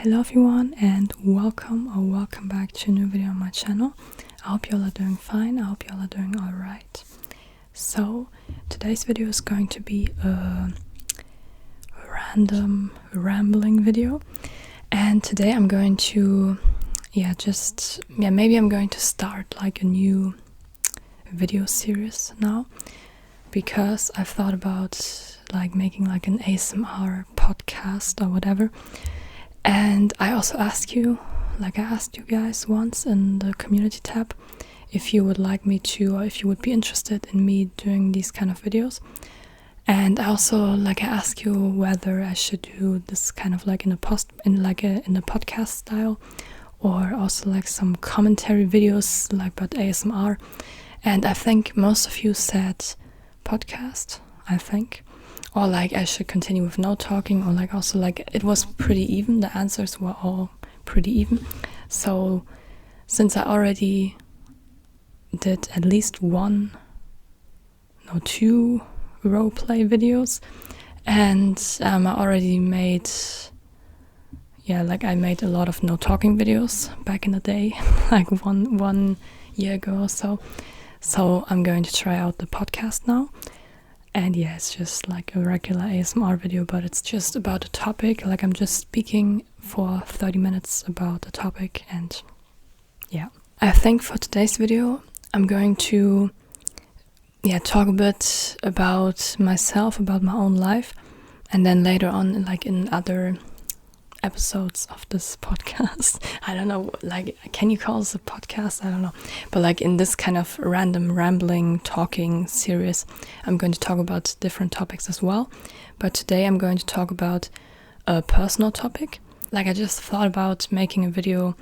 Hello everyone and welcome back to a new video on my channel. I hope you all are doing fine. I hope you all are doing alright. So today's video is going to be a random rambling video, and today I'm going to maybe I'm going to start like a new video series now, because I've thought about like making like an ASMR podcast or whatever. And I also asked you, like I asked you guys once in the community tab, if you would like me to, or if you would be interested in me doing these kind of videos. And I also I asked you whether I should do this kind of like in a podcast style, or also like some commentary videos like about ASMR. And I think most of you said podcast, I think. Or like I should continue with no talking, or like also like it was pretty even. The answers were all pretty even. So since I already did at least two roleplay videos, and I already made I made a lot of no talking videos back in the day, like one year ago or so. So I'm going to try out the podcast now. And yeah, it's just like a regular ASMR video, but it's just about a topic. Like I'm just speaking for 30 minutes about a topic. And yeah, I think for today's video, I'm going to talk a bit about myself, about my own life. And then later on, like in other episodes of this podcast, I don't know, like, can you call this a podcast? I don't know. But like in this kind of random rambling talking series, I'm going to talk about different topics as well. But today I'm going to talk about a personal topic. Like I just thought about making a video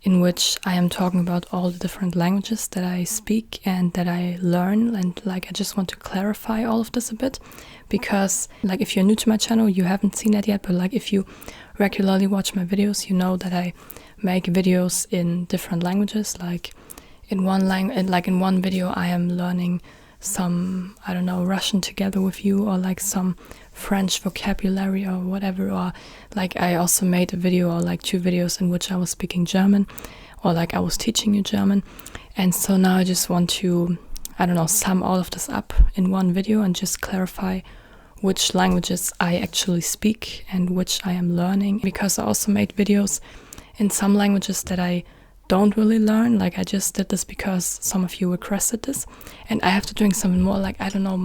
in which I am talking about all the different languages that I speak and that I learn, and like I just want to clarify all of this a bit, because like if you're new to my channel, you haven't seen that yet, but like if you regularly watch my videos, you know that I make videos in different languages. Like in one video I am learning some, I don't know, Russian together with you, or like some French vocabulary or whatever, or like I also made a video or like two videos in which I was speaking German, or like I was teaching you German. And so now I just want to, I don't know, sum all of this up in one video and just clarify which languages I actually speak and which I am learning, because I also made videos in some languages that I don't really learn. Like I just did this because some of you requested this, and I have to doing something more. Like I don't know,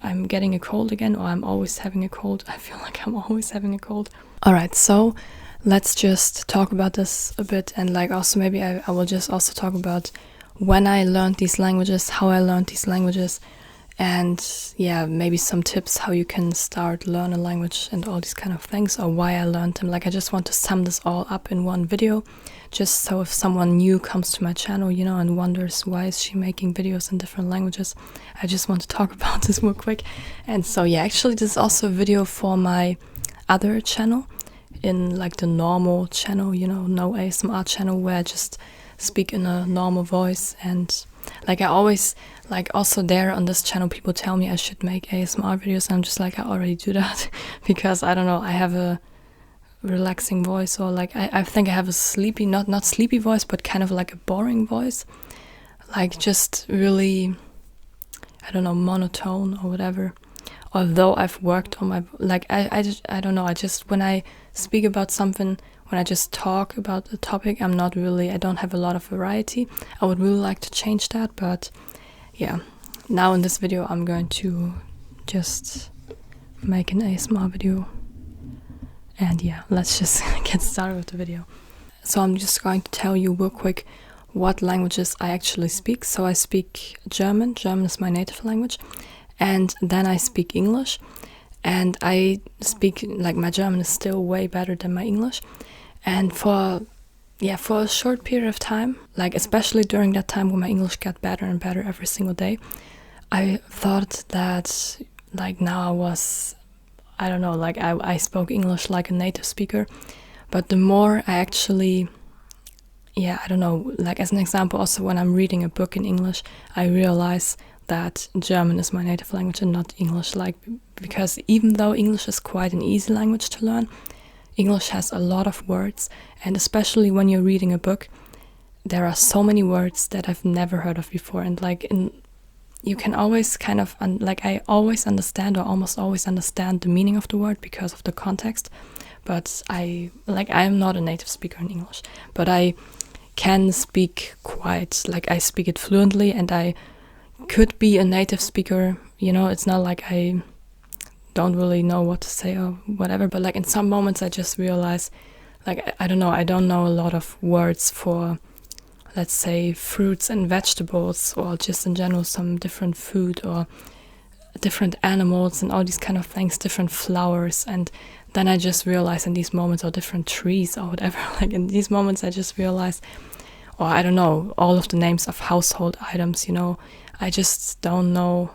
I'm getting a cold again, or I'm always having a cold. I feel like I'm always having a cold. Alright, so let's just talk about this a bit, and like also maybe I will just also talk about when I learned these languages, how I learned these languages, and maybe some tips how you can start learn a language and all these kind of things, or why I learned them. Like I just want to sum this all up in one video, just so if someone new comes to my channel, and wonders why is she making videos in different languages, I just want to talk about this real quick. And so actually this is also a video for my other channel, in like the normal channel, no ASMR channel, where I just speak in a normal voice. And like I always, like also there on this channel, people tell me I should make ASMR videos, and I'm just like, I already do that because I don't know, I have a relaxing voice, or like I think I have a sleepy, not sleepy voice, but kind of like a boring voice, like just really, I don't know, monotone or whatever. Although I've worked on my, like I don't know, I just, when I speak about something, when I just talk about a topic, I don't have a lot of variety. I would really like to change that, but yeah, now in this video I'm going to just make an ASMR video. And let's just get started with the video. So I'm just going to tell you real quick what languages I actually speak. So I speak German. German is my native language. And then I speak English. And I speak, like, my German is still way better than my English. And for a short period of time, like especially during that time when my English got better and better every single day, I thought that like now I was, I don't know, like I spoke English like a native speaker. But the more I actually, I don't know, like as an example, also when I'm reading a book in English, I realize that German is my native language and not English, like because even though English is quite an easy language to learn, English has a lot of words, and especially when you're reading a book, there are so many words that I've never heard of before, and you can always kind of, I always understand or almost always understand the meaning of the word because of the context, but I am not a native speaker in English, but I can speak I speak it fluently, and I could be a native speaker, it's not like I don't really know what to say or whatever, but in some moments I just realize, I don't know a lot of words for, let's say, fruits and vegetables, or just in general some different food or different animals and all these kind of things, different flowers, and then I just realize in these moments, or different trees or whatever, in these moments I just realize, or I don't know, all of the names of household items, I just don't know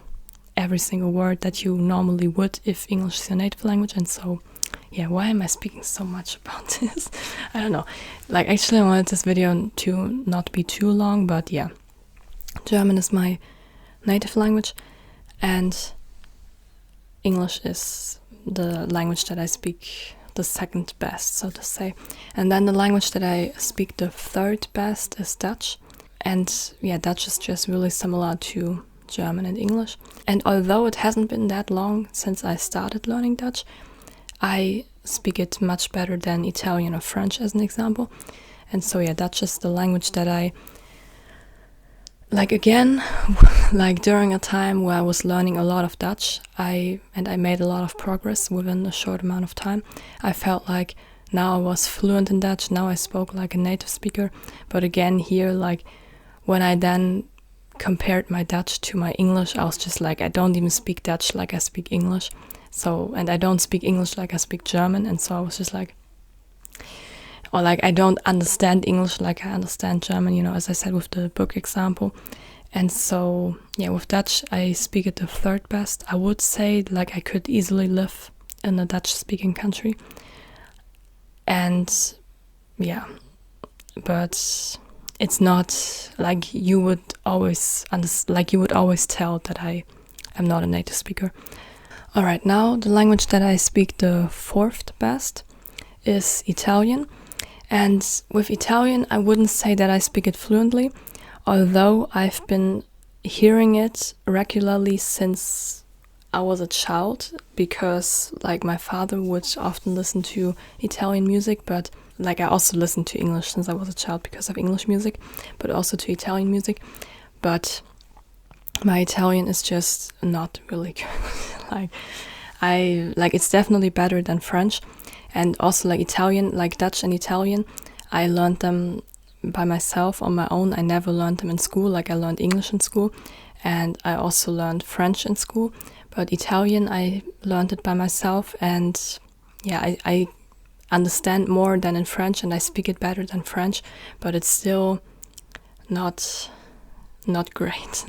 every single word that you normally would if English is your native language. And so, yeah, why am I speaking so much about this? I don't know. Actually, I wanted this video to not be too long, but yeah, German is my native language, and English is the language that I speak the second best, so to say. And then the language that I speak the third best is Dutch. And yeah, Dutch is just really similar to German and English. And although it hasn't been that long since I started learning Dutch, I speak it much better than Italian or French, as an example. And so yeah, Dutch is the language that I, again, during a time where I was learning a lot of Dutch, I made a lot of progress within a short amount of time. I felt like now I was fluent in Dutch, now I spoke like a native speaker. But again, here, when I then compared my Dutch to my English, I was just I don't even speak Dutch like I speak English. So, and I don't speak English like I speak German. And so I was just I don't understand English like I understand German, as I said with the book example. And so, yeah, with Dutch, I speak it the third best. I would say, I could easily live in a Dutch-speaking country. And, yeah, but it's not you would always tell that I am not a native speaker. All right, now the language that I speak the fourth best is Italian. And with Italian, I wouldn't say that I speak it fluently, although I've been hearing it regularly since I was a child, because my father would often listen to Italian music, but I also listened to English since I was a child because of English music, but also to Italian music. But my Italian is just not really good. It's definitely better than French. And also Italian, Dutch and Italian, I learned them by myself on my own. I never learned them in school. I learned English in school, and I also learned French in school. But Italian, I learned it by myself, and yeah, I understand more than in French, and I speak it better than French, but it's still not great.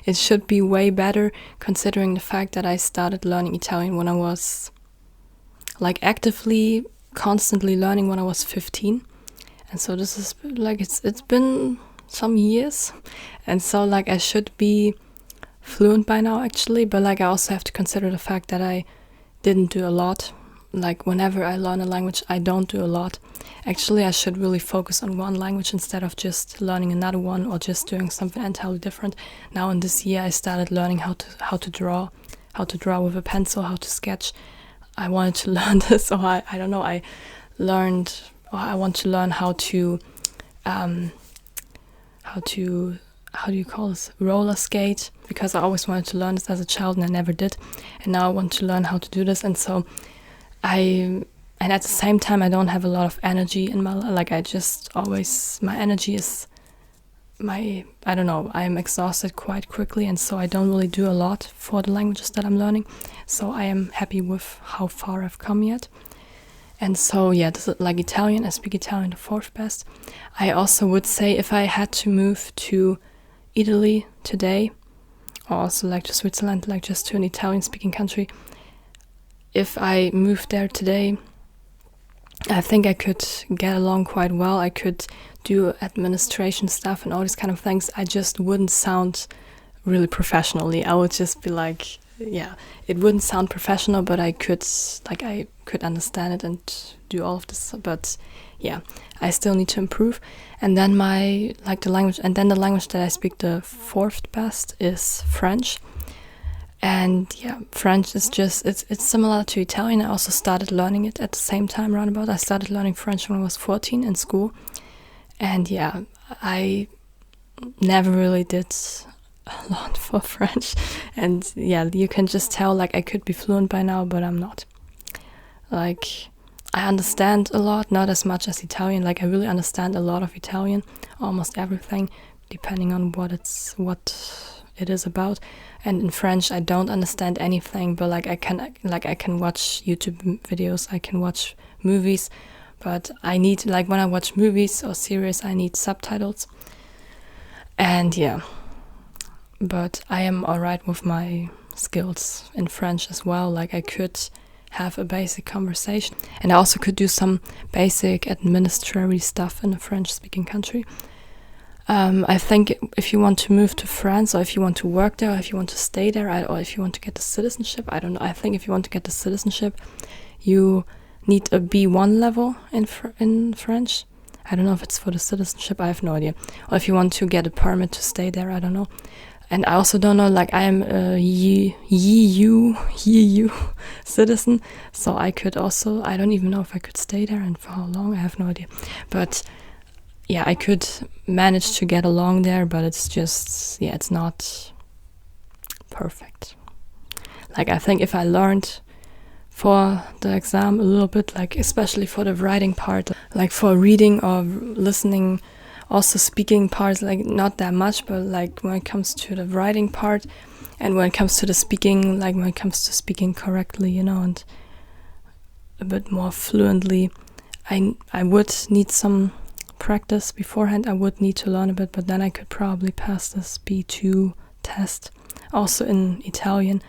It should be way better, considering the fact that I started learning Italian when I was actively, constantly learning when I was 15. And so this is it's been some years, and so I should be fluent by now actually, but I also have to consider the fact that I didn't do a lot. Whenever I learn a language, I don't do a lot. Actually, I should really focus on one language instead of just learning another one or just doing something entirely different. Now in this year, I started learning how to draw with a pencil, how to sketch. I wanted to learn this, or I don't know, I want to learn how do you call this, roller skate, because I always wanted to learn this as a child and I never did, and now I want to learn how to do this. And so and at the same time, I don't have a lot of energy in my life. My energy is I don't know, I am exhausted quite quickly, and so I don't really do a lot for the languages that I'm learning. So I am happy with how far I've come yet. And so yeah, this is Italian. I speak Italian the fourth best. I also would say if I had to move to Italy today, or also to Switzerland, just to an Italian speaking country, if I moved there today, I think I could get along quite well. I could do administration stuff and all these kind of things. I just wouldn't sound really professionally. I would just be yeah, it wouldn't sound professional, but I could understand it and do all of this. But yeah, I still need to improve. And then the language that I speak the fourth best is French. And yeah, French is just, it's similar to Italian. I also started learning it at the same time roundabout. I started learning French when I was 14 in school. And yeah, I never really did a lot for French. And yeah, you can just tell, like, I could be fluent by now, but I'm not. Like, I understand a lot, not as much as Italian. Like, I really understand a lot of Italian, almost everything, depending on what it is about. And in French, I don't understand anything, but I can watch YouTube videos, I can watch movies, but I need, like, when I watch movies or series, I need subtitles. And yeah, but I am alright with my skills in French as well. Like, I could have a basic conversation, and I also could do some basic administrative stuff in a French-speaking country. I think if you want to move to France, or if you want to work there, or if you want to stay there, or if you want to get the citizenship, I don't know. I think if you want to get the citizenship, you need a B1 level in French. I don't know if it's for the citizenship, I have no idea. Or if you want to get a permit to stay there, I don't know. And I also don't know, like, I am a EU citizen, so I could also, I don't even know if I could stay there and for how long, I have no idea. But yeah, I could manage to get along there, but it's just, yeah, it's not perfect. Like, I think if I learned for the exam a little bit, like, especially for the writing part, like for reading or listening, also speaking parts, like, not that much, but like when it comes to the writing part and when it comes to the speaking, like when it comes to speaking correctly, and a bit more fluently, I would need some practice beforehand. I would need to learn a bit, but then I could probably pass this B2 test also in Italian.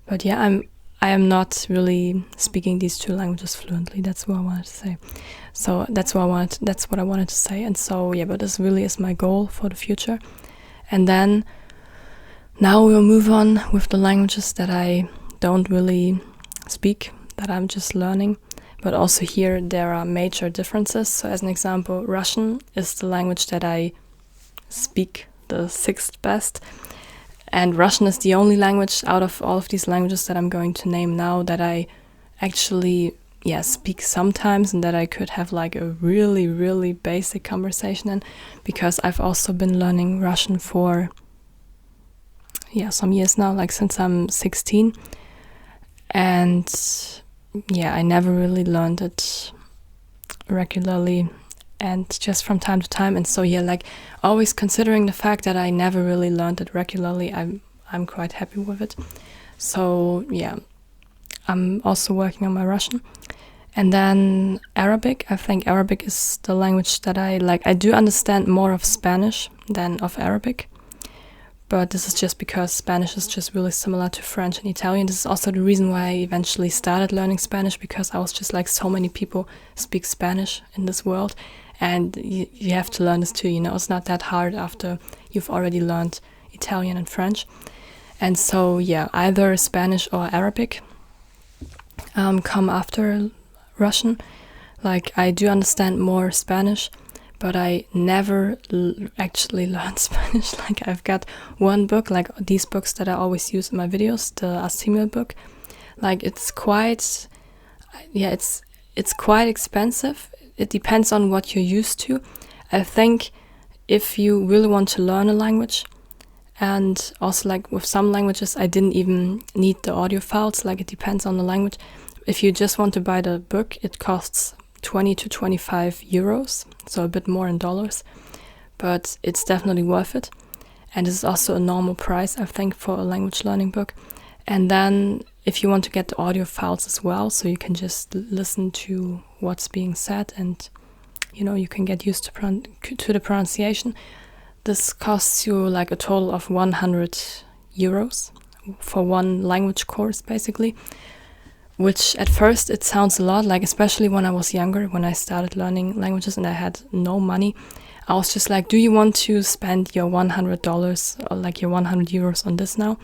But yeah, I am not really speaking these two languages fluently. That's what I wanted to say. So that's what I wanted to say. And so yeah, but this really is my goal for the future. And then now we'll move on with the languages that I don't really speak, that I'm just learning. But also here there are major differences. So as an example, Russian is the language that I speak the sixth best. And Russian is the only language out of all of these languages that I'm going to name now that I actually, speak sometimes, and that I could have like a really, really basic conversation in, because I've also been learning Russian for, some years now, like since I'm 16. And I never really learned it regularly, and just from time to time. And so like always considering the fact that I never really learned it regularly, I'm quite happy with it. So I'm also working on my Russian. And then Arabic. I think Arabic is the language that I like. I do understand more of Spanish than of Arabic, but this is just because Spanish is just really similar to French and Italian. This is also the reason why I eventually started learning Spanish, because I was just like, so many people speak Spanish in this world, and you have to learn this too, It's not that hard after you've already learned Italian and French. And so, either Spanish or Arabic come after Russian. Like, I do understand more Spanish, but I never actually learned Spanish. Like, I've got one book, like these books that I always use in my videos, the Asimil book. Like, it's quite expensive. It depends on what you're used to. I think if you really want to learn a language, and also like with some languages, I didn't even need the audio files. Like, it depends on the language. If you just want to buy the book, it costs 20 to 25 euros, so a bit more in dollars, but it's definitely worth it. And this is also a normal price, I think, for a language learning book. And then if you want to get the audio files as well, so you can just listen to what's being said, and you can get used to the pronunciation, this costs you like a total of 100 euros for one language course, basically. Which at first it sounds a lot, like especially when I was younger, when I started learning languages and I had no money, I was just like, do you want to spend your $100 or like your 100 euros on this now?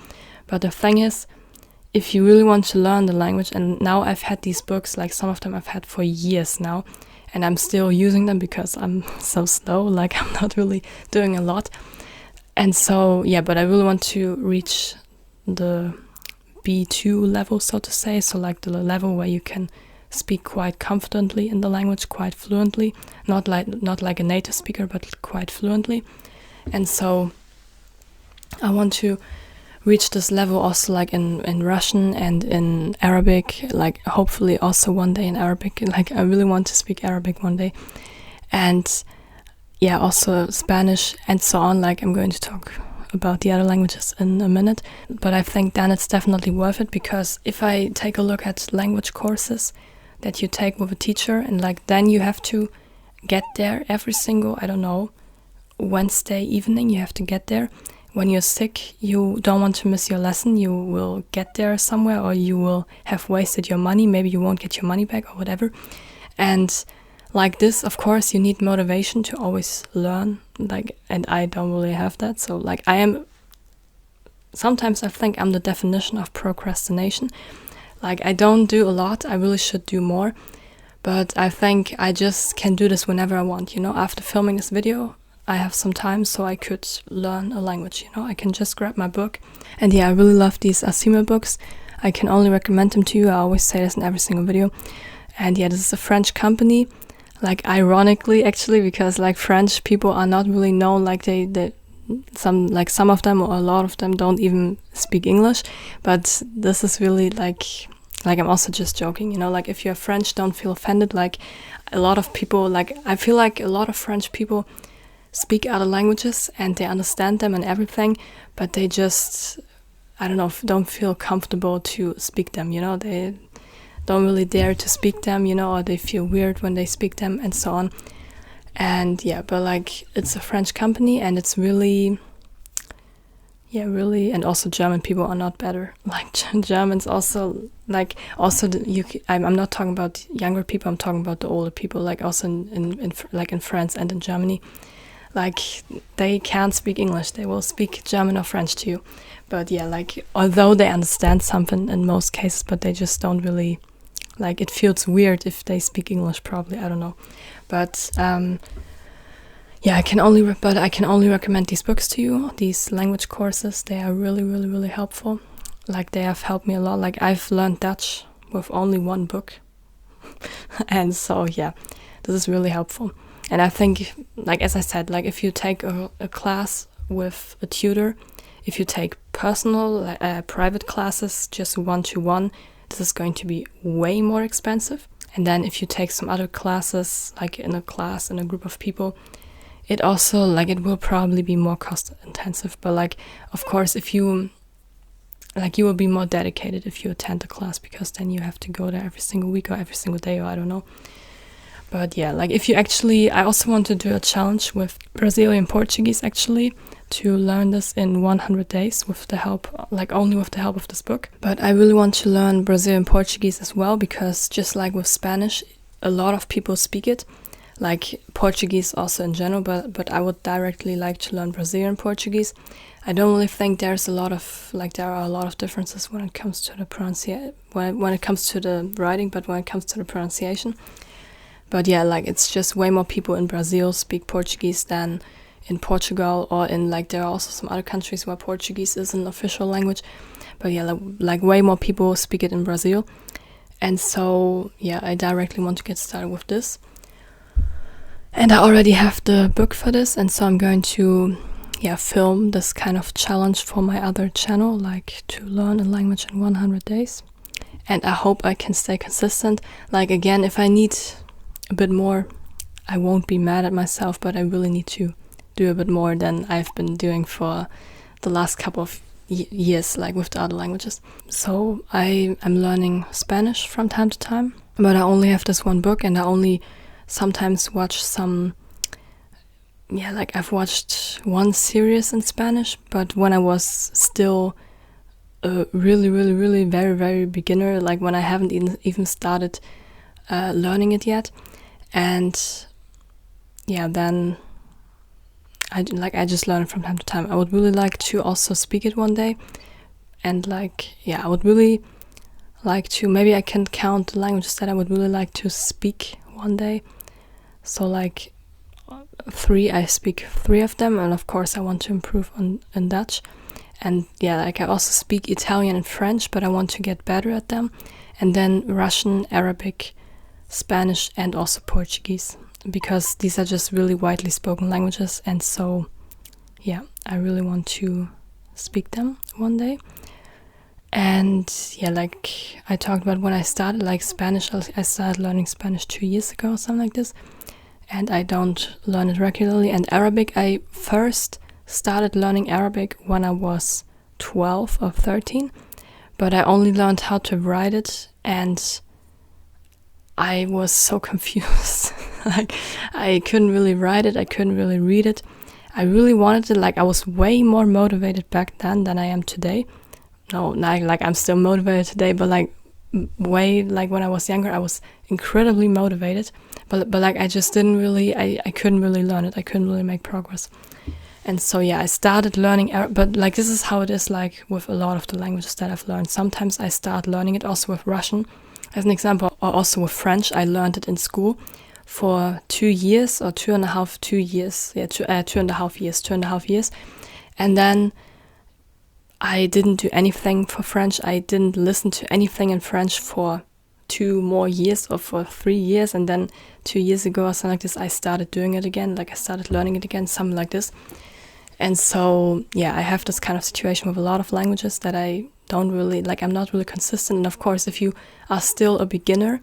But the thing is, if you really want to learn the language, and now I've had these books, like some of them I've had for years now, and I'm still using them because I'm so slow, like I'm not really doing a lot. And so, yeah, but I really want to reach the B2 level, so to say, so like the level where you can speak quite confidently in the language, quite fluently, not like a native speaker, but quite fluently. And so I want to reach this level also like in Russian and in Arabic, like hopefully also one day in Arabic. Like I really want to speak Arabic one day. And yeah, also Spanish and so on. Like I'm going to talk about the other languages in a minute, but I think then it's definitely worth it, because if I take a look at language courses that you take with a teacher, and like then you have to get there every single, I don't know, Wednesday evening, you have to get there. When you're sick, you don't want to miss your lesson, you will get there somewhere, or you will have wasted your money, maybe you won't get your money back or whatever. And like this, of course, you need motivation to always learn, like, and I don't really have that. So like sometimes I think I'm the definition of procrastination. Like I don't do a lot, I really should do more, but I think I just can do this whenever I want, you know. After filming this video, I have some time, so I could learn a language, you know. I can just grab my book. And yeah, I really love these Asima books. I can only recommend them to you. I always say this in every single video. And yeah, this is a French company. Like ironically, actually, because like French people are not really known, like some of them or a lot of them don't even speak English, but this is really like I'm also just joking, you know, like if you're French, don't feel offended. Like a lot of people, like I feel like a lot of French people speak other languages and they understand them and everything, but they just, I don't know, don't feel comfortable to speak them, you know, they don't really dare to speak them, you know, or they feel weird when they speak them and so on. And yeah, but like it's a French company and it's really, and also German people are not better. Like Germans also, like also I'm not talking about younger people, I'm talking about the older people, like also in France and in Germany. Like they can't speak English, they will speak German or French to you. But yeah, like although they understand something in most cases, but they just don't really, like it feels weird if they speak English probably, I don't know. But yeah, I can only recommend these books to you, these language courses. They are really, really, really helpful. Like they have helped me a lot. Like I've learned Dutch with only one book. And so yeah, this is really helpful. And I think, like as I said, like if you take a class with a tutor, if you take personal, private classes, just one-to-one, this is going to be way more expensive. And then if you take some other classes, like in a class, in a group of people, it also, like it will probably be more cost intensive. But like, of course, if you, like you will be more dedicated if you attend the class, because then you have to go there every single week or every single day, or I don't know. But yeah, like if you actually, I also want to do a challenge with Brazilian Portuguese actually, to learn this in 100 days with the help, like only with the help of this book. But I really want to learn Brazilian Portuguese as well, because just like with Spanish, a lot of people speak it, like Portuguese also in general, but I would directly like to learn Brazilian Portuguese. I don't really think there are a lot of differences when it comes to the pronunciation, when it comes to the writing, but when it comes to the pronunciation. But yeah, like it's just way more people in Brazil speak Portuguese than in Portugal, or in like there are also some other countries where Portuguese is an official language. But yeah, like way more people speak it in Brazil. And so yeah, I directly want to get started with this. And I already have the book for this, and so I'm going to film this kind of challenge for my other channel, like to learn a language in 100 days. And I hope I can stay consistent. Like again, if I need a bit more, I won't be mad at myself, but I really need to do a bit more than I've been doing for the last couple of years, like with the other languages. So I'm learning Spanish from time to time, but I only have this one book, and I only sometimes watch some, like I've watched one series in Spanish, but when I was still a really, really, really very, very beginner, like when I haven't even started learning it yet. And yeah, then I just learn it from time to time. I would really like to also speak it one day, And like, yeah, I would really like to, maybe I can count the languages that I would really like to speak one day. So like 3, I speak 3 of them, and of course I want to improve in Dutch. And yeah, like I also speak Italian and French, but I want to get better at them. And then Russian, Arabic, Spanish, and also Portuguese, because these are just really widely spoken languages. And so yeah, I really want to speak them one day. And yeah, like I talked about when I started, like Spanish, I started learning Spanish 2 years ago, something like this, and I don't learn it regularly. And Arabic, I first started learning Arabic when I was 12 or 13, but I only learned how to write it, and I was so confused. Like I couldn't really write it, I couldn't really read it. I really wanted it, like I was way more motivated back then than I am today. No, like I'm still motivated today, but like way, like when I was younger, I was incredibly motivated, but like I just didn't really, I couldn't really learn it. I couldn't really make progress. And so yeah, I started learning Arabic, but like this is how it is like with a lot of the languages that I've learned. Sometimes I start learning it also with Russian, as an example, or also with French. I learned it in school for 2 years or 2.5 years. Yeah, 2.5 years. And then I didn't do anything for French. I didn't listen to anything in French for 2 more years or for 3 years. And then 2 years ago or something like this, I started doing it again. Like I started learning it again, something like this. And so, yeah, I have this kind of situation with a lot of languages that I don't really, like I'm not really consistent. And of course, if you are still a beginner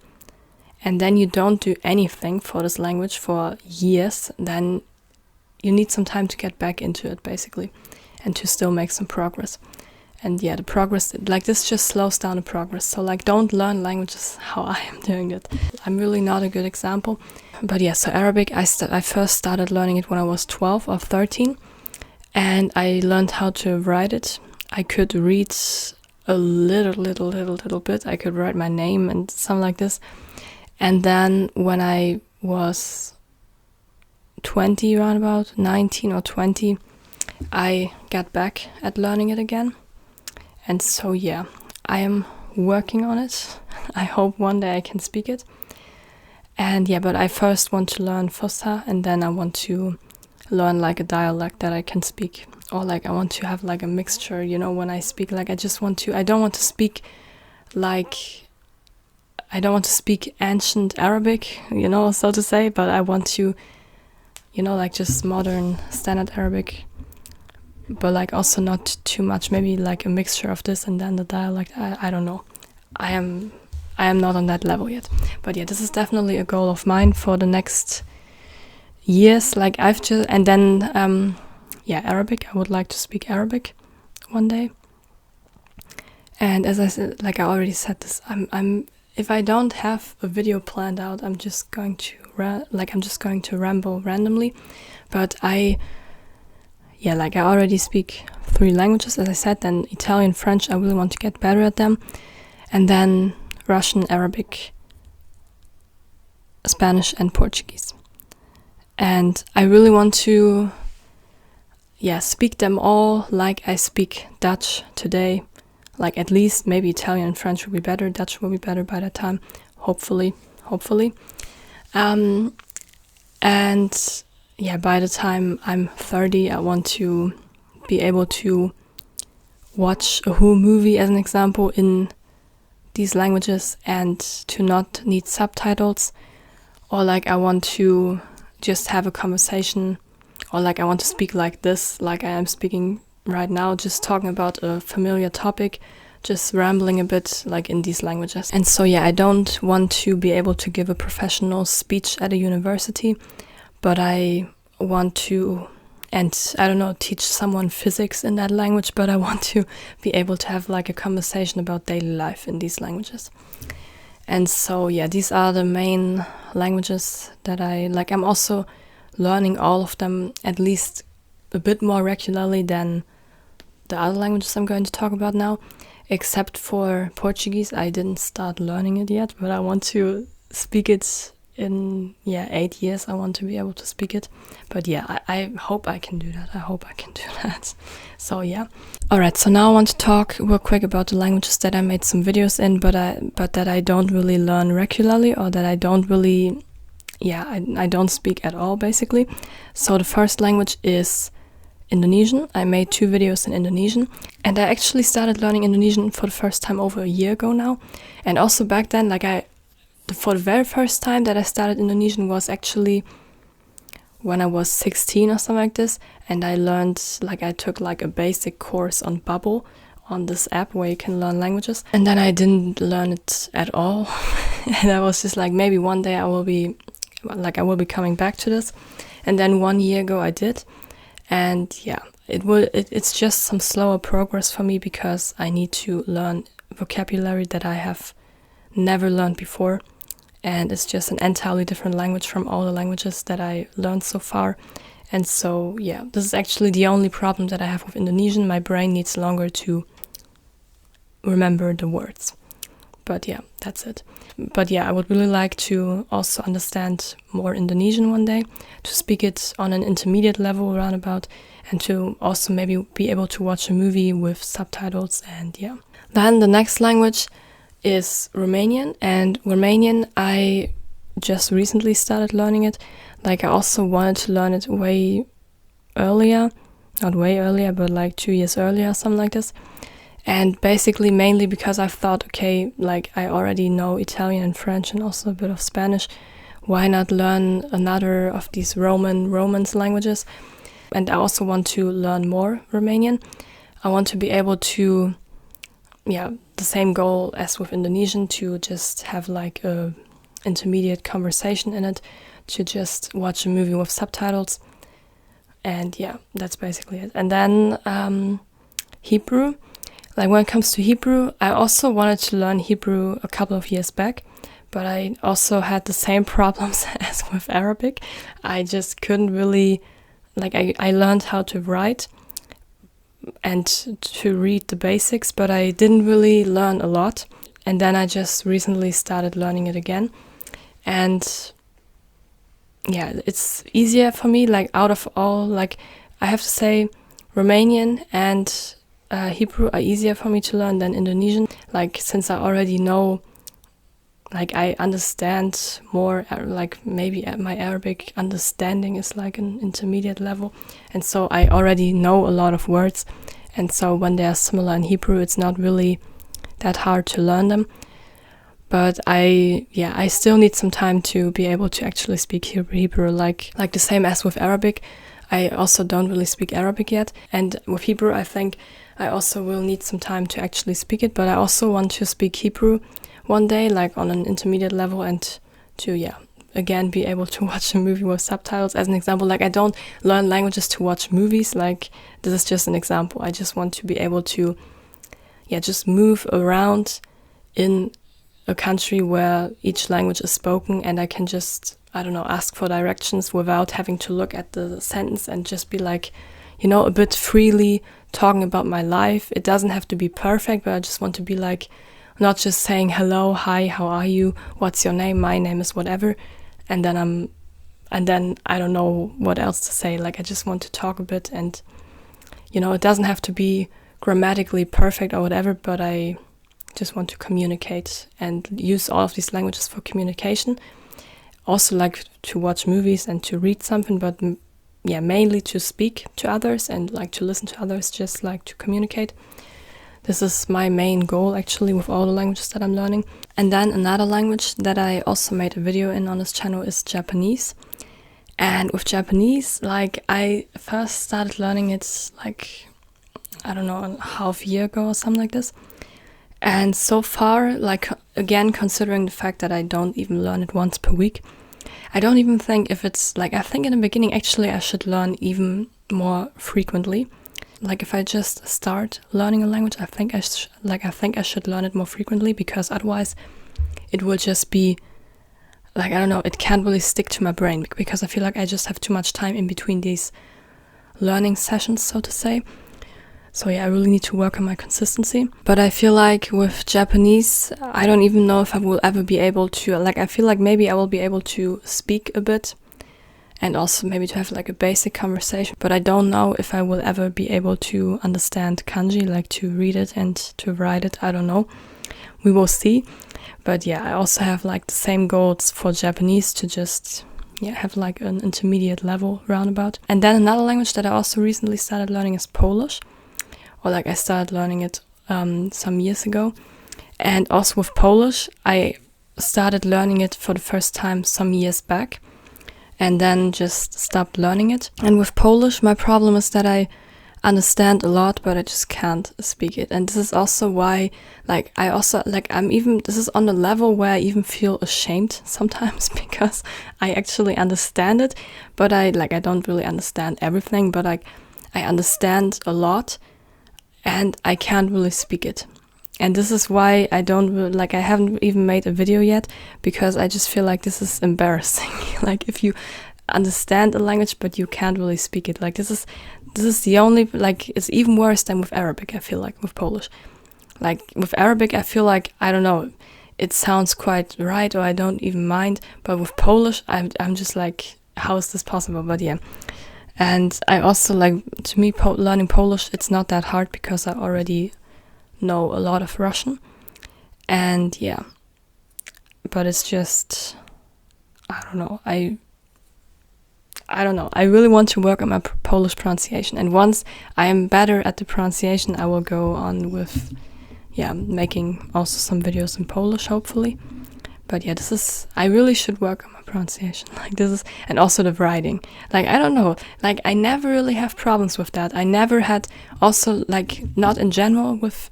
and then you don't do anything for this language for years, then you need some time to get back into it, basically, and to still make some progress. And yeah, the progress, like this just slows down the progress. So like don't learn languages how I am doing it. I'm really not a good example. But yeah, so Arabic, I first started learning it when I was 12 or 13. And I learned how to write it. I could read a little bit. I could write my name and something like this. And then when I was 20, around about 19 or 20, I got back at learning it again. And so yeah, I am working on it. I hope one day I can speak it. And yeah, but I first want to learn Fusha, and then I want to learn like a dialect that I can speak. Or like I want to have like a mixture, you know, when I speak, like I don't want to speak ancient Arabic, you know, so to say, but I want to, you know, like just modern standard Arabic, but like also not too much, maybe like a mixture of this and then the dialect. I don't know. I am not on that level yet. But yeah, this is definitely a goal of mine for the next years. Like and then Arabic. I would like to speak Arabic one day. And as I said, like I already said this, I'm if I don't have a video planned out, I'm just going to ramble randomly. But I already speak 3 languages, as I said. Then Italian, French, I really want to get better at them. And then Russian, Arabic, Spanish, and Portuguese. And I really want to, speak them all like I speak Dutch today. Like at least maybe Italian and French will be better. Dutch will be better by that time, hopefully. And yeah, by the time I'm 30, I want to be able to watch a whole movie, as an example, in these languages and to not need subtitles. Or like I want to just have a conversation, or like I want to speak like this, like I am speaking right now, just talking about a familiar topic, just rambling a bit like in these languages. And so I don't want to be able to give a professional speech at a university, but I want to, and I don't know, teach someone physics in that language, but I want to be able to have like a conversation about daily life in these languages. And so these are the main languages that I like. I'm also learning all of them at least a bit more regularly than the other languages I'm going to talk about now, except for Portuguese. I didn't start learning it yet, but I want to speak it in 8 years I want to be able to speak it. But yeah, I hope I can do that. So yeah. Alright, so now I want to talk real quick about the languages that I made some videos in, but that I don't really learn regularly, or that I don't really, I don't speak at all, basically. So the first language is Indonesian. I made 2 videos in Indonesian, and I actually started learning Indonesian for the first time over a year ago now. And also back then, for the very first time that I started Indonesian was actually when I was 16 or something like this, and I learned, I took a basic course on Bubble, on this app where you can learn languages, and then I didn't learn it at all. And I was just maybe one day I will be coming back to this. And then 1 year ago I did. And yeah, it's just some slower progress for me, because I need to learn vocabulary that I have never learned before, and it's just an entirely different language from all the languages that I learned so far. And so yeah, this is actually the only problem that I have with Indonesian. My brain needs longer to remember the words. But yeah, that's it. But yeah, I would really like to also understand more Indonesian one day, to speak it on an intermediate level roundabout, and to also maybe be able to watch a movie with subtitles. And yeah. Then the next language is Romanian, and Romanian I just recently started learning it. I also wanted to learn it way earlier, not way earlier, but 2 years earlier, something like this. And basically mainly because I thought, okay, I already know Italian and French and also a bit of Spanish. Why not learn another of these Romance languages? And I also want to learn more Romanian. I want to be able to, the same goal as with Indonesian, to just have a intermediate conversation in it, to just watch a movie with subtitles. And yeah, that's basically it. And then Hebrew. When it comes to Hebrew, I also wanted to learn Hebrew a couple of years back, but I also had the same problems as with Arabic. I just couldn't really, I learned how to write and to read the basics, but I didn't really learn a lot. And then I just recently started learning it again. And yeah, it's easier for me, out of all, I have to say Romanian and Hebrew are easier for me to learn than Indonesian. Since I already know, I understand more, maybe my Arabic understanding is an intermediate level. And so I already know a lot of words. And so when they are similar in Hebrew, it's not really that hard to learn them. But I still need some time to be able to actually speak Hebrew, like the same as with Arabic. I also don't really speak Arabic yet. And with Hebrew, I think I also will need some time to actually speak it, but I also want to speak Hebrew one day, on an intermediate level, and to, again, be able to watch a movie with subtitles. As an example, I don't learn languages to watch movies, this is just an example. I just want to be able to, just move around in a country where each language is spoken, and I can just, ask for directions without having to look at the sentence, and just be a bit freely talking about my life. It doesn't have to be perfect, but I just want to be not just saying hello, hi, how are you, what's your name, my name is whatever, and then I don't know what else to say. I just want to talk a bit, and it doesn't have to be grammatically perfect or whatever, but I just want to communicate and use all of these languages for communication. Also to watch movies and to read something, but mainly to speak to others and to listen to others, just to communicate. This is my main goal actually with all the languages that I'm learning. And then another language that I also made a video in on this channel is Japanese. And with Japanese, I first started learning it a half year ago or something like this. And so far, again, considering the fact that I don't even learn it once per week, I don't even think if it's I think in the beginning actually I should learn even more frequently. If I just start learning a language, I think I should learn it more frequently, because otherwise it will just be it can't really stick to my brain, because I feel I just have too much time in between these learning sessions, so to say. So yeah, I really need to work on my consistency. But I feel like with Japanese, I don't even know if I will ever be able to, like, I feel like maybe I will be able to speak a bit and also maybe to have like a basic conversation. But I don't know if I will ever be able to understand kanji, like to read it and to write it. I don't know. We will see. But yeah, I also have like the same goals for Japanese to just have like an intermediate level roundabout. And then another language that I also recently started learning is Polish. Or like I started learning it some years ago. And also with Polish, I started learning it for the first time some years back and then just stopped learning it. And with Polish, my problem is that I understand a lot, but I just can't speak it. And this is also why, like, this is on the level where I even feel ashamed sometimes because I actually understand it, but I don't really understand everything, but I understand a lot and I can't really speak it. And this is why I haven't even made a video yet, because I just feel like this is embarrassing. Like, if you understand a language but you can't really speak it, like this is the only, like, it's even worse than with Arabic, I feel like, with Polish. Like, with Arabic, I feel like, I don't know, it sounds quite right, or I don't even mind, but with Polish, I'm just like, how is this possible? But yeah. And I also, like, to me, learning Polish, it's not that hard because I already know a lot of Russian. And yeah, but it's just, I don't know, I really want to work on my Polish pronunciation. And once I am better at the pronunciation, I will go on with, making also some videos in Polish, hopefully. But yeah, I really should work on my pronunciation. Like, and also the writing. Like, I don't know, like, I never really have problems with that. I never had, also, like, not in general with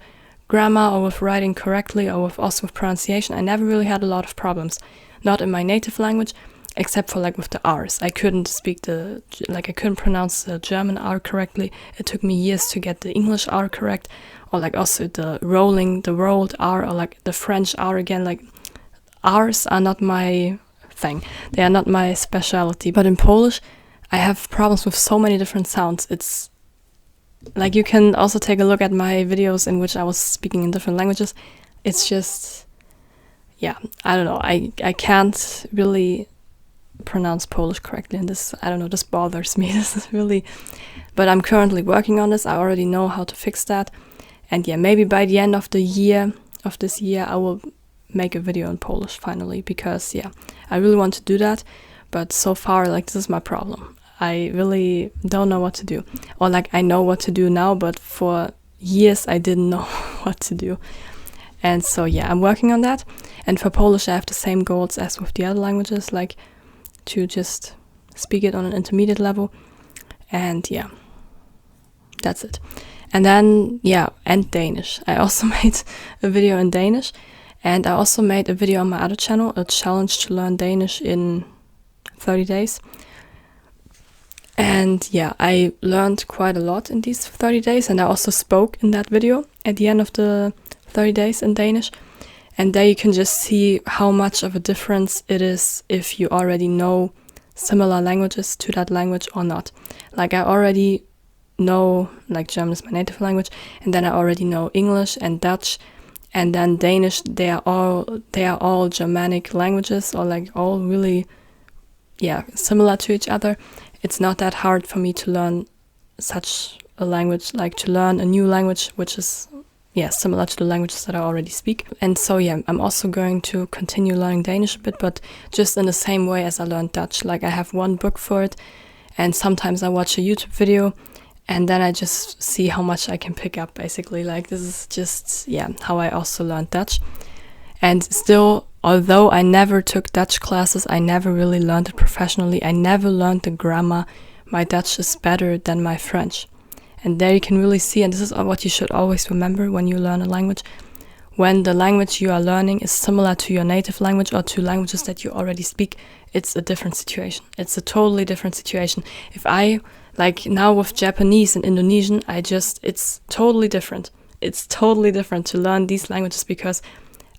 grammar or with writing correctly or with pronunciation. I never really had a lot of problems. Not in my native language, except for, like, with the R's. I couldn't pronounce the German R correctly. It took me years to get the English R correct. Or, like, also the rolled R, or, like, the French R again. Like, R's are not my thing. They are not my specialty. But in Polish, I have problems with so many different sounds. It's like, you can also take a look at my videos in which I was speaking in different languages. It's just, I don't know. I can't really pronounce Polish correctly, and this, I don't know, this bothers me. This is really, but I'm currently working on this. I already know how to fix that. And yeah, maybe by the end of this year, I will make a video in Polish finally, because I really want to do that. But so far, like, this is my problem. I really don't know what to do. Or, like, I know what to do now, but for years I didn't know what to do. And so I'm working on that. And for Polish, I have the same goals as with the other languages, like to just speak it on an intermediate level. And that's it. And then, and Danish. I also made a video in Danish. And I also made a video on my other channel, a challenge to learn Danish in 30 days. And I learned quite a lot in these 30 days. And I also spoke in that video at the end of the 30 days in Danish. And there you can just see how much of a difference it is if you already know similar languages to that language or not. Like, I already know, like, German is my native language, and then I already know English and Dutch, and then Danish. They are all Germanic languages, or like all really, similar to each other. It's not that hard for me to learn such a language, like to learn a new language which is similar to the languages that I already speak. And so I'm also going to continue learning Danish a bit, but just in the same way as I learned Dutch. Like, I have one book for it, and sometimes I watch a YouTube video, and then I just see how much I can pick up, basically. Like, this is just, how I also learned Dutch. And still, although I never took Dutch classes, I never really learned it professionally. I never learned the grammar. My Dutch is better than my French. And there you can really see, and this is what you should always remember when you learn a language. When the language you are learning is similar to your native language or to languages that you already speak, it's a different situation. It's a totally different situation. If I, like now with Japanese and Indonesian, it's totally different. It's totally different to learn these languages, because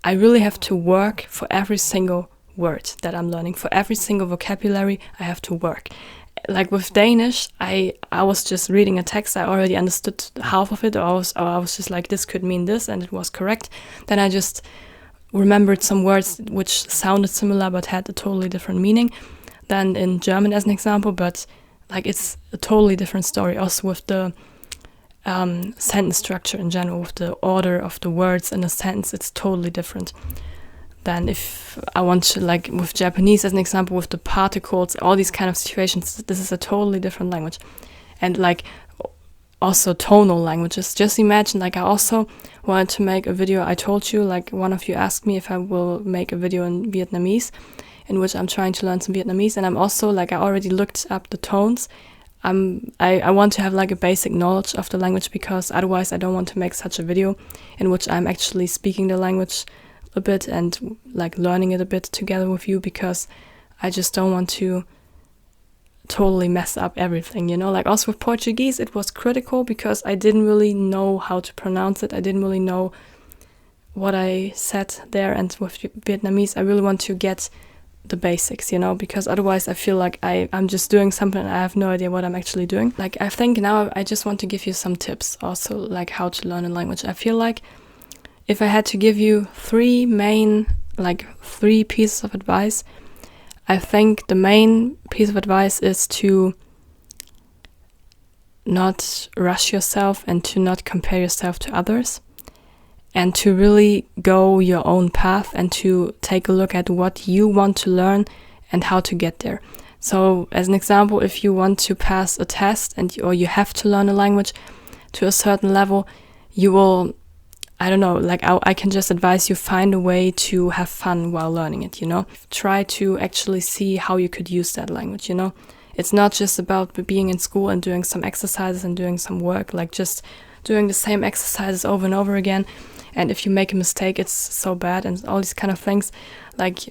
I really have to work for every single word that I'm learning. For every single vocabulary, I have to work. Like with Danish, I was just reading a text, I already understood half of it, or I was just like, this could mean this, and it was correct. Then I just remembered some words which sounded similar but had a totally different meaning than in German, as an example. But like, it's a totally different story. Also with the sentence structure in general, with the order of the words in a sentence, it's totally different than if I want to, like with Japanese as an example, with the particles, all these kind of situations. This is a totally different language. And like also tonal languages. Just imagine, like I also wanted to make a video. I told you, like one of you asked me if I will make a video in Vietnamese, in which I'm trying to learn some Vietnamese. And I'm also, like, I already looked up the tones. I want to have like a basic knowledge of the language, because otherwise I don't want to make such a video in which I'm actually speaking the language a bit and like learning it a bit together with you, because I just don't want to totally mess up everything, you know. Like also with Portuguese, it was critical because I didn't really know how to pronounce it. I didn't really know what I said there. And with Vietnamese, I really want to get the basics, you know, because otherwise I feel like I'm just doing something and I have no idea what I'm actually doing. Like I think now I just want to give you some tips also, like how to learn a language. I feel like if I had to give you three pieces of advice, I think the main piece of advice is to not rush yourself and to not compare yourself to others, and to really go your own path and to take a look at what you want to learn and how to get there. So as an example, if you want to pass a test or you have to learn a language to a certain level, you will, I don't know, like I can just advise you, find a way to have fun while learning it, you know. Try to actually see how you could use that language, you know. It's not just about being in school and doing some exercises and doing some work, like just doing the same exercises over and over again. And if you make a mistake, it's so bad and all these kind of things. Like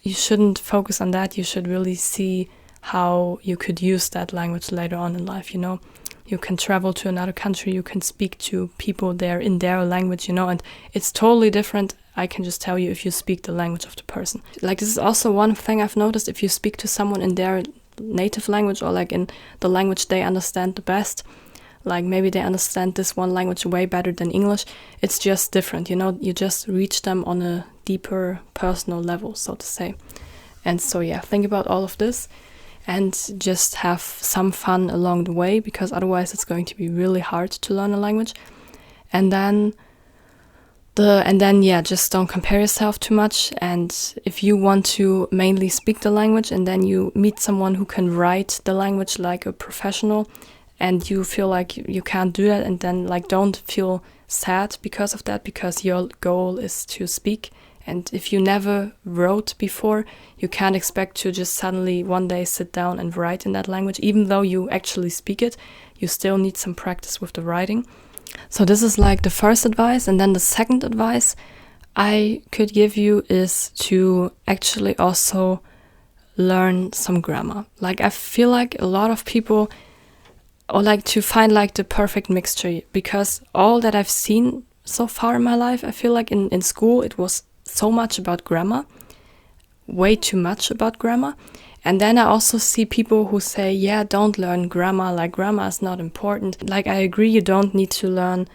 you shouldn't focus on that. You should really see how you could use that language later on in life, you know. You can travel to another country, you can speak to people there in their language, you know, and it's totally different, I can just tell you, if you speak the language of the person. Like this is also one thing I've noticed, if you speak to someone in their native language or like in the language they understand the best, like maybe they understand this one language way better than English, it's just different, you know, you just reach them on a deeper personal level, so to say. And so yeah, think about all of this and just have some fun along the way, because otherwise it's going to be really hard to learn a language. And then just don't compare yourself too much. And if you want to mainly speak the language and then you meet someone who can write the language like a professional, and you feel like you can't do that, and then like don't feel sad because of that, because your goal is to speak. And if you never wrote before, you can't expect to just suddenly one day sit down and write in that language. Even though you actually speak it, you still need some practice with the writing. So this is like the first advice. And then the second advice I could give you is to actually also learn some grammar. Like I feel like a lot of people like to find like the perfect mixture, because all that I've seen so far in my life, I feel like in school it was so much about grammar, way too much about grammar. And then I also see people who say, yeah, don't learn grammar, like grammar is not important. Like I agree, you don't need to learn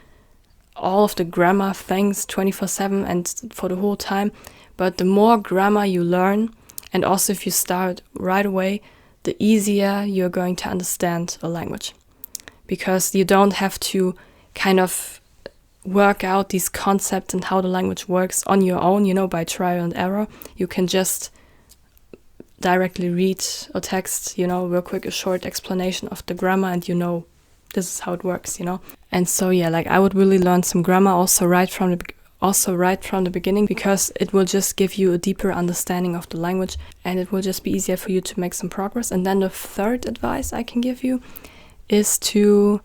all of the grammar things 24/7 and for the whole time, but the more grammar you learn, and also if you start right away, the easier you're going to understand a language, because you don't have to kind of work out these concepts and how the language works on your own, you know, by trial and error. You can just directly read a text, you know, real quick, a short explanation of the grammar, and you know, this is how it works, you know. And so yeah, like I would really learn some grammar also right from the beginning, because it will just give you a deeper understanding of the language, and it will just be easier for you to make some progress. And then the third advice I can give you is to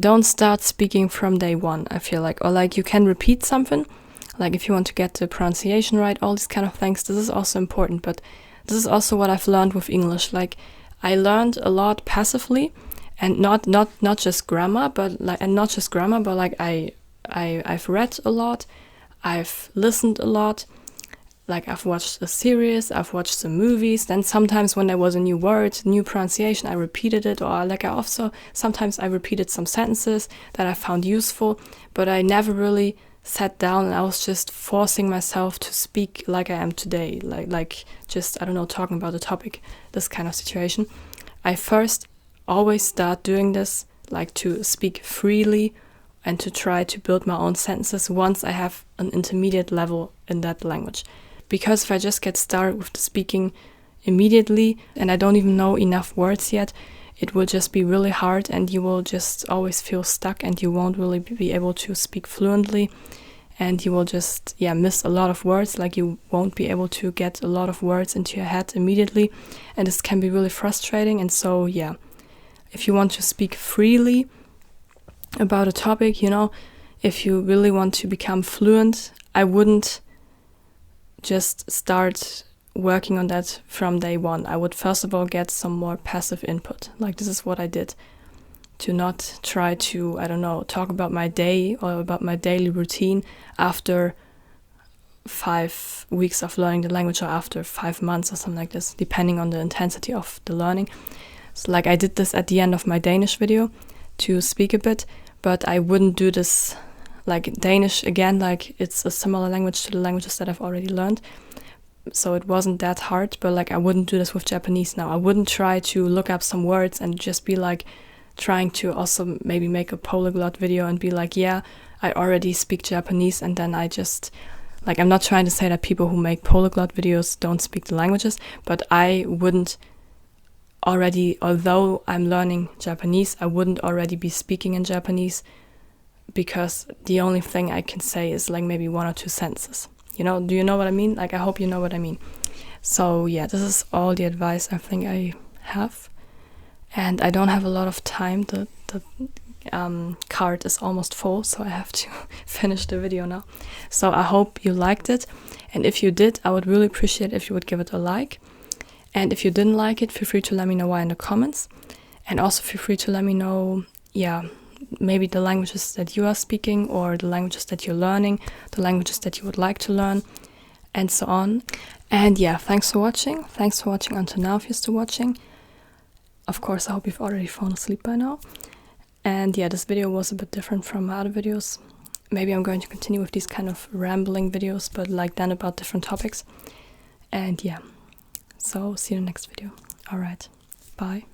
don't start speaking from day one, I feel like. Or like you can repeat something, like if you want to get the pronunciation right, all these kind of things, this is also important. But this is also what I've learned with English. Like I learned a lot passively, and not just grammar, but like I've read a lot, I've listened a lot, like I've watched a series, I've watched some movies, then sometimes when there was a new word, new pronunciation, I repeated it, or like sometimes I repeated some sentences that I found useful, but I never really sat down and I was just forcing myself to speak like I am today, like just, I don't know, talking about the topic, this kind of situation. I first always start doing this, like to speak freely and to try to build my own sentences once I have an intermediate level in that language. Because if I just get started with the speaking immediately and I don't even know enough words yet, it will just be really hard and you will just always feel stuck and you won't really be able to speak fluently, and you will just miss a lot of words, like you won't be able to get a lot of words into your head immediately, and this can be really frustrating. And so if you want to speak freely about a topic, if you really want to become fluent, I wouldn't just start working on that from day one. I would first of all get some more passive input. Like this is what I did. To not try to, I don't know, talk about my day or about my daily routine after 5 weeks of learning the language or after 5 months or something like this, depending on the intensity of the learning. So like I did this at the end of my Danish video to speak a bit, but I wouldn't do this like Danish again, like it's a similar language to the languages that I've already learned. So it wasn't that hard, but like I wouldn't do this with Japanese now. I wouldn't try to look up some words and just be like trying to also maybe make a polyglot video and be like, I already speak Japanese, and then I just, like, I'm not trying to say that people who make polyglot videos don't speak the languages, but I wouldn't already, although I'm learning Japanese, I wouldn't already be speaking in Japanese, because the only thing I can say is like maybe 1 or 2 sentences. Do you know what I mean? Like, I hope you know what I mean. So this is all the advice I think I have. And I don't have a lot of time. The card is almost full, so I have to finish the video now. So I hope you liked it. And if you did, I would really appreciate if you would give it a like. And if you didn't like it, feel free to let me know why in the comments. And also feel free to let me know, maybe the languages that you are speaking, or the languages that you're learning, the languages that you would like to learn, and so on. And thanks for watching. Thanks for watching until now if you're still watching. Of course, I hope you've already fallen asleep by now. And this video was a bit different from my other videos. Maybe I'm going to continue with these kind of rambling videos, but like then about different topics. And so see you in the next video. Alright, bye.